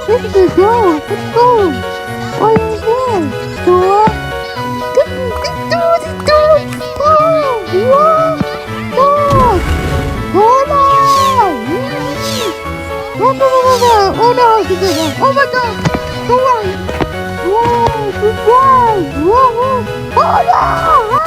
Let's go. Let's go. OMG. 좋아. 오라 진짜 맞다 좋아 와 굿바이 와 오라